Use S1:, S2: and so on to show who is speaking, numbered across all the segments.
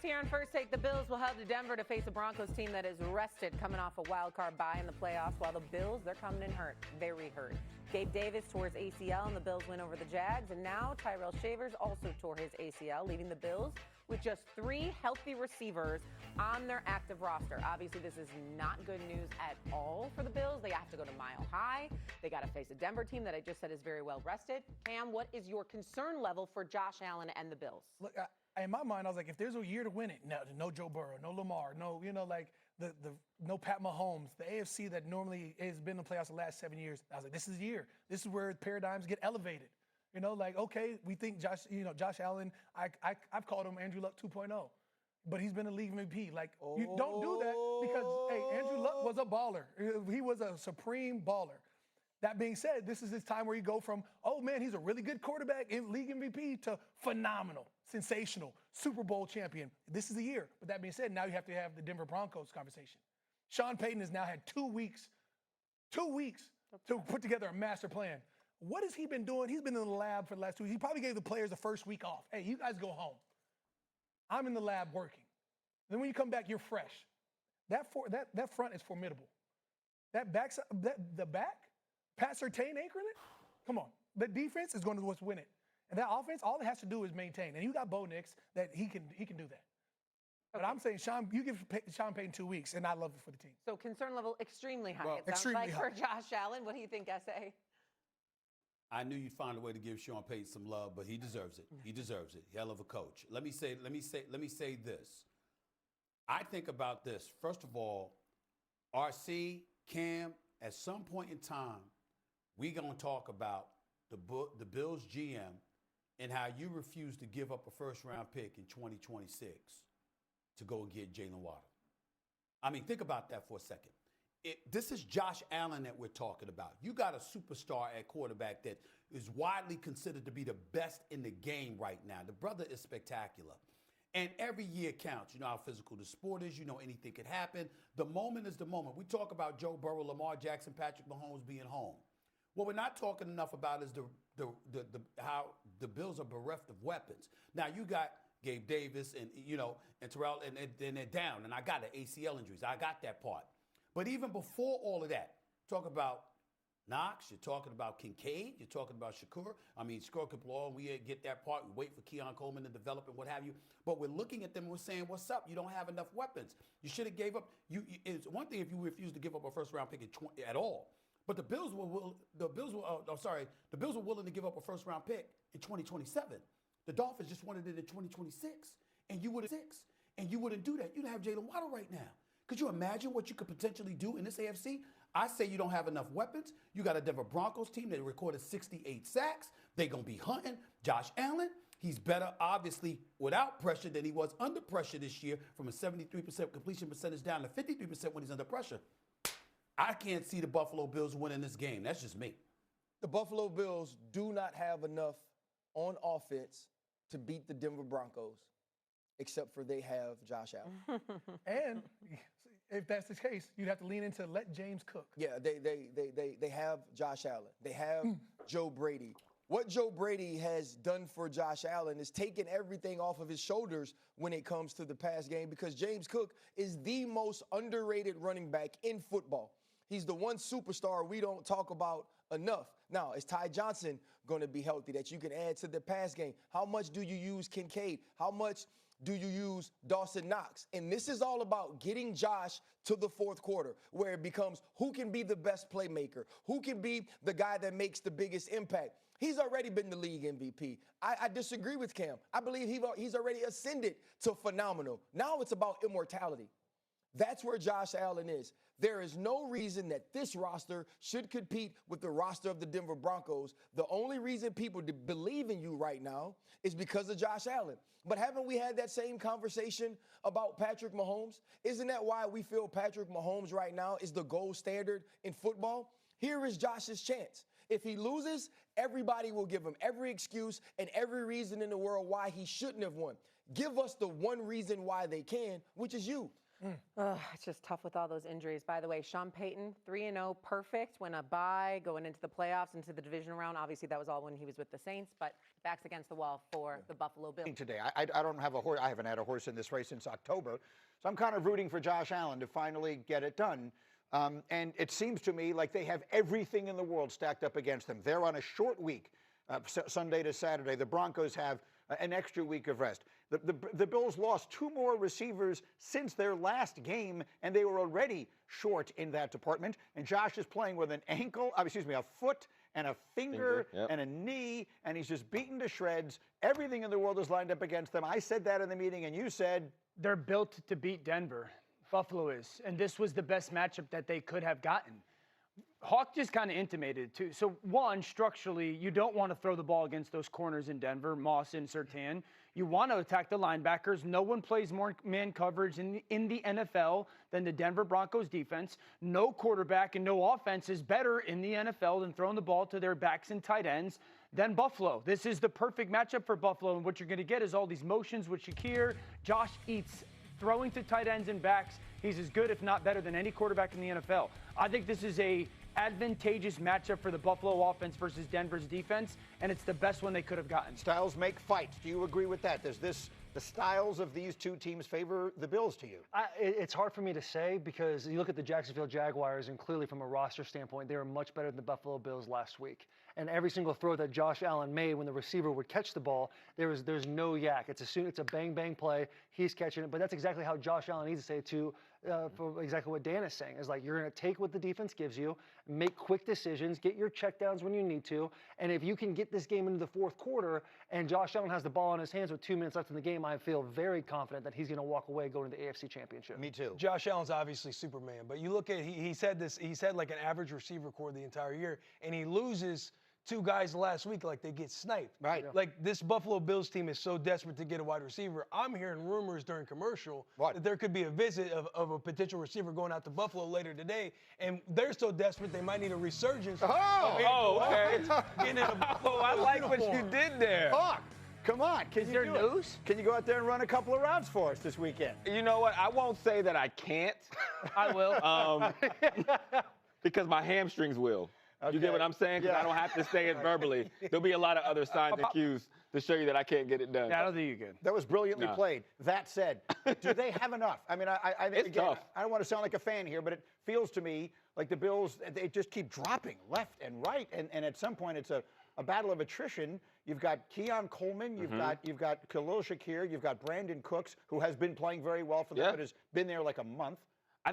S1: here on First Take. The Bills will head to Denver to face a Broncos team that is rested coming off a wild card bye in the playoffs, while the Bills, they're coming in hurt, very hurt. Gabe Davis tore his ACL and the Bills win over the Jags, and now Tyrell Shavers also tore his ACL, leaving the Bills with just 3 healthy receivers on their active roster. Obviously, this is not good news at all for the Bills. They have to go to Mile High. They got to face a Denver team that I just said is very well rested. Cam, what is your concern level for Josh Allen and the Bills?
S2: Look, in my mind, I was like, if there's a year to win it, no Joe Burrow, no Lamar, no, no Pat Mahomes, the AFC that normally has been in the playoffs the last 7 years. I was like, this is the year. This is where paradigms get elevated. Okay, we think Josh Allen, I've called him Andrew Luck 2.0, but he's been a league MVP. You don't do that because, hey, Andrew Luck was a baller. He was a supreme baller. That being said, this is his time where you go from, oh, man, he's a really good quarterback, league MVP, to phenomenal, sensational, Super Bowl champion. This is the year. But that being said, now you have to have the Denver Broncos conversation. Sean Payton has now had 2 weeks to put together a master plan. What has he been doing? He's been in the lab for the last 2 weeks. He probably gave the players the first week off. Hey, you guys go home. I'm in the lab working. Then when you come back, you're fresh. That front is formidable. The back, Pat Surtain anchoring it? Come on. The defense is going to win it. And that offense, all it has to do is maintain. And you got Bo Nix that he can do that. But I'm saying, you give Sean Payton 2 weeks, and I love it for the team.
S1: So concern level extremely high.
S3: Well,
S1: it sounds
S2: extremely
S1: like
S2: high.
S1: for Josh Allen. What do you think, S.A.?
S3: I knew you'd find a way to give Sean Payton some love, but he deserves it. He deserves it. Hell of a coach. Let me say this. I think about this. First of all, RC, Cam, at some point in time, we're going to talk about the Bills GM and how you refuse to give up a first-round pick in 2026 to go and get Jalen Waddle. I mean, think about that for a second. This is Josh Allen that we're talking about. You got a superstar at quarterback that is widely considered to be the best in the game right now. The brother is spectacular. And every year counts. You know how physical the sport is. You know anything could happen. The moment is the moment. We talk about Joe Burrow, Lamar Jackson, Patrick Mahomes being home. What we're not talking enough about is how the Bills are bereft of weapons. Now, you got Gabe Davis and Terrell, and they're down. And I got the ACL injuries. I got that part. But even before all of that, talk about Knox, you're talking about Kincaid, you're talking about Shakur. Shakur Kaplan, we get that part. We wait for Keon Coleman to develop and what have you. But we're looking at them and we're saying, what's up? You don't have enough weapons. You should have gave up. It's one thing if you refuse to give up a first-round pick at all. But the Bills were willing to give up a first-round pick in 2027. The Dolphins just wanted it in 2026, and you wouldn't do that. You'd have Jalen Waddle right now. Could you imagine what you could potentially do in this AFC? I say you don't have enough weapons. You got a Denver Broncos team that recorded 68 sacks. They're going to be hunting. Josh Allen, he's better, obviously, without pressure than he was under pressure this year, from a 73% completion percentage down to 53% when he's under pressure. I can't see the Buffalo Bills winning this game. That's just me.
S4: The Buffalo Bills do not have enough on offense to beat the Denver Broncos, except for they have Josh Allen.
S2: And if that's the case, you'd have to lean into let James cook.
S4: Yeah, they have Josh Allen. They have Joe Brady. What Joe Brady has done for Josh Allen is taken everything off of his shoulders when it comes to the pass game, because James Cook is the most underrated running back in football. He's the one superstar we don't talk about enough. Now, is Ty Johnson going to be healthy that you can add to the pass game? How much do you use Kincaid? How much do you use Dawson Knox? And this is all about getting Josh to the fourth quarter, where it becomes who can be the best playmaker, who can be the guy that makes the biggest impact. He's already been the league MVP. I disagree with Cam. I believe he's already ascended to phenomenal. Now it's about immortality. That's where Josh Allen is. There is no reason that this roster should compete with the roster of the Denver Broncos. The only reason people believe in you right now is because of Josh Allen. But haven't we had that same conversation about Patrick Mahomes? Isn't that why we feel Patrick Mahomes right now is the gold standard in football? Here is Josh's chance. If he loses, everybody will give him every excuse and every reason in the world why he shouldn't have won. Give us the one reason why they can, which is you.
S1: It's just tough with all those injuries. By the way, Sean Payton, 3-0, perfect. Went a bye, going into the playoffs, into the division round. Obviously, that was all when he was with the Saints, but backs against the wall for the Buffalo Bills.
S5: Today, I don't have a horse. I haven't had a horse in this race since October, so I'm kind of rooting for Josh Allen to finally get it done. And it seems to me like they have everything in the world stacked up against them. They're on a short week, Sunday to Saturday. The Broncos have an extra week of rest. The Bills lost 2 more receivers since their last game, and they were already short in that department. And Josh is playing with a foot and a finger and a knee, and he's just beaten to shreds. Everything in the world is lined up against them. I said that in the meeting, and you said
S6: they're built to beat Denver. Buffalo is, and this was the best matchup that they could have gotten. Hawk just kind of intimated it too. So one, structurally, you don't want to throw the ball against those corners in Denver, Moss and Surtain. You want to attack the linebackers. No one plays more man coverage in the NFL than the Denver Broncos defense. No quarterback and no offense is better in the NFL than throwing the ball to their backs and tight ends than Buffalo. This is the perfect matchup for Buffalo, and what you're going to get is all these motions with Shakir. Josh eats throwing to tight ends and backs. He's as good, if not better, than any quarterback in the NFL. I think this is a advantageous matchup for the Buffalo offense versus Denver's defense, and it's the best one they could have gotten.
S5: styles make fights. Do you agree with that? Does the styles of these two teams favor the Bills to you?
S7: It's hard for me to say because you look at the Jacksonville Jaguars, and clearly from a roster standpoint, they were much better than the Buffalo Bills last week. And every single throw that Josh Allen made when the receiver would catch the ball, there's no yak. It's a bang play. He's catching it, but that's exactly how Josh Allen needs to say too. For exactly what Dan is saying is like you're going to take what the defense gives you, make quick decisions, get your checkdowns when you need to, and if you can get this game into the fourth quarter and Josh Allen has the ball in his hands with 2 minutes left in the game, I feel very confident that he's going to walk away going to the AFC Championship.
S5: Me too.
S8: Josh Allen's obviously Superman, but you look at he said like an average receiver core the entire year, and he loses 2 guys last week like they get sniped.
S5: Right.
S8: Like this Buffalo Bills team is so desperate to get a wide receiver. I'm hearing rumors during commercial that there could be a visit of a potential receiver going out to Buffalo later today, and they're so desperate they might need a resurgence.
S9: Okay.
S8: Getting in a Buffalo
S9: I like what
S8: uniform.
S9: you did there.
S5: Hawk, come on.
S6: Is there news?
S5: Can you go out there and run a couple of routes for us this weekend?
S9: You know what? I won't say that I can't.
S6: I will.
S9: Because my hamstrings will. You get what I'm saying? Because I don't have to say it verbally. There'll be a lot of other signs and cues to show you that I can't get it done.
S6: Yeah, I don't think you can.
S5: That was brilliantly played. That said, do they have enough? I mean, I think,
S9: It's
S5: again,
S9: tough.
S5: I don't want to sound like a fan here, but it feels to me like the Bills, they just keep dropping left and right, and at some point it's a battle of attrition. You've got Keon Coleman, you've got Khalil Shakir, you've got Brandon Cooks, who has been playing very well for them, but has been there like a month.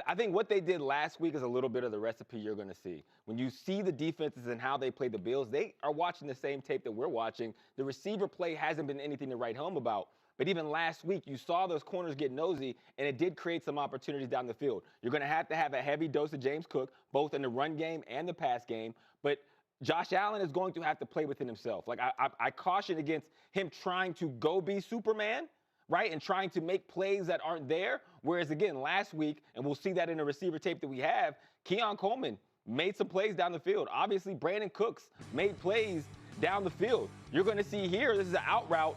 S9: I think what they did last week is a little bit of the recipe you're going to see. When you see the defenses and how they play the Bills, they are watching the same tape that we're watching. The receiver play hasn't been anything to write home about. But even last week, you saw those corners get nosy, and it did create some opportunities down the field. You're going to have a heavy dose of James Cook, both in the run game and the pass game. But Josh Allen is going to have to play within himself. Like I caution against him trying to go be Superman, right, and trying to make plays that aren't there. Whereas, again, last week, and we'll see that in the receiver tape that we have, Keon Coleman made some plays down the field. Obviously, Brandon Cooks made plays down the field. You're going to see here, this is an out route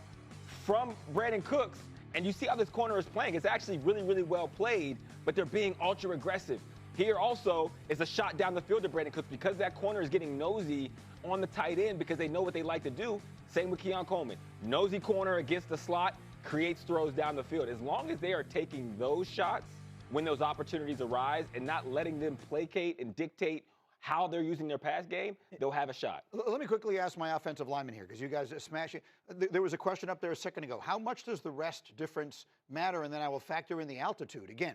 S9: from Brandon Cooks, and you see how this corner is playing. It's actually really, really well played, but they're being ultra aggressive. Here also is a shot down the field to Brandon Cooks because that corner is getting nosy on the tight end because they know what they like to do. Same with Keon Coleman. Nosy corner against the slot, creates throws down the field. As long as they are taking those shots when those opportunities arise and not letting them placate and dictate how they're using their pass game, they'll have a shot.
S5: Let me quickly ask my offensive lineman here, because you guys are smashing. There was a question up there a second ago. How much does the rest difference matter? And then I will factor in the altitude. Again,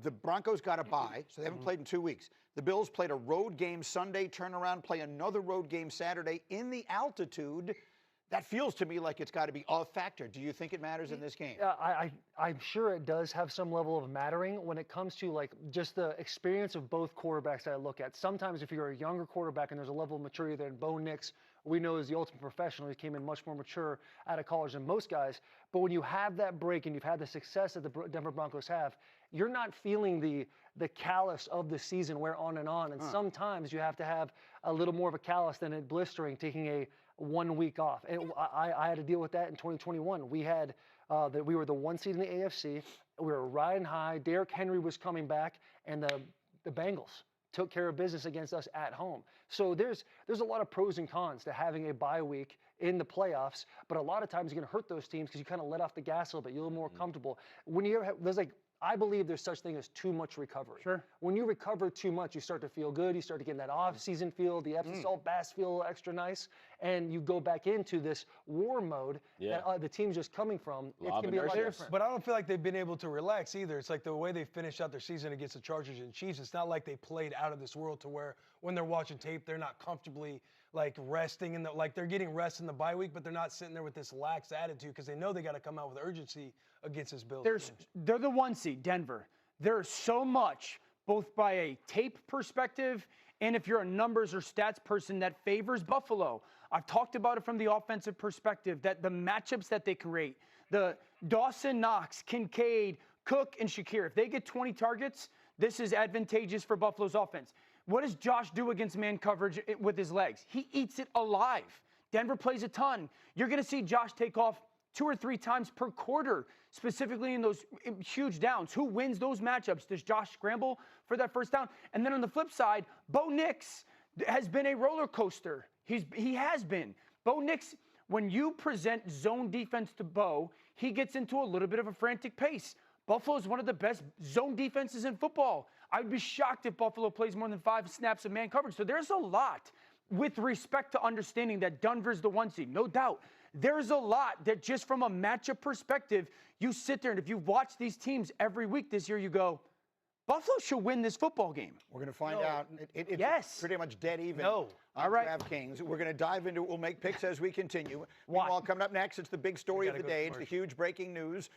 S5: the Broncos got a bye, so they haven't played in 2 weeks. The Bills played a road game Sunday, turn around, play another road game Saturday in the altitude. That feels to me like it's got to be a factor. Do you think it matters in this game?
S7: I'm sure it does have some level of mattering when it comes to like just the experience of both quarterbacks that I look at. Sometimes if you're a younger quarterback and there's a level of maturity there, Bo Nix, we know is the ultimate professional. He came in much more mature out of college than most guys. But when you have that break and you've had the success that the Denver Broncos have, you're not feeling the callus of the season wear on. And sometimes you have to have a little more of a callus than it blistering, taking a 1 week off. And I had to deal with that in 2021. We had that we were the 1 seed in the AFC. We were riding high. Derrick Henry was coming back, and the Bengals took care of business against us at home. So there's a lot of pros and cons to having a bye week in the playoffs, but a lot of times you're going to hurt those teams because you kind of let off the gas a little bit. You're a little more comfortable. When I believe there's such thing as too much recovery.
S6: Sure.
S7: When you recover too much, you start to feel good. You start to get in that off-season feel. The Epsom salt baths feel extra nice, and you go back into this war mode that the team's just coming from. It's going to be a lot different.
S8: But I don't feel like they've been able to relax either. It's like the way they finished out their season against the Chargers and Chiefs. It's not like they played out of this world to where when they're watching tape, they're not comfortably like resting in like they're getting rest in the bye week, but they're not sitting there with this lax attitude because they know they got to come out with urgency against this Bills.
S6: They're the 1 seed, Denver. There's so much, both by a tape perspective and if you're a numbers or stats person, that favors Buffalo. I've talked about it from the offensive perspective, that the matchups that they create, the Dawson, Knox, Kincaid, Cook, and Shakir, if they get 20 targets, this is advantageous for Buffalo's offense. What does Josh do against man coverage with his legs? He eats it alive. Denver plays a ton. You're going to see Josh take off 2 or 3 times per quarter, specifically in those huge downs. Who wins those matchups? Does Josh scramble for that first down? And then on the flip side, Bo Nix has been a roller coaster. He has been. Bo Nix, when you present zone defense to Bo, he gets into a little bit of a frantic pace. Buffalo is one of the best zone defenses in football. I would be shocked if Buffalo plays more than 5 snaps of man coverage. So there's a lot with respect to understanding that Denver's the 1 seed, no doubt. There's a lot that just from a matchup perspective, you sit there and if you watch these teams every week this year, you go, Buffalo should win this football game.
S5: We're going to find out. It's pretty much dead even.
S6: No.
S5: All right. DraftKings. We're going to dive into it. We'll make picks as we continue. Meanwhile, coming up next, it's the big story of the day. It's the huge breaking news.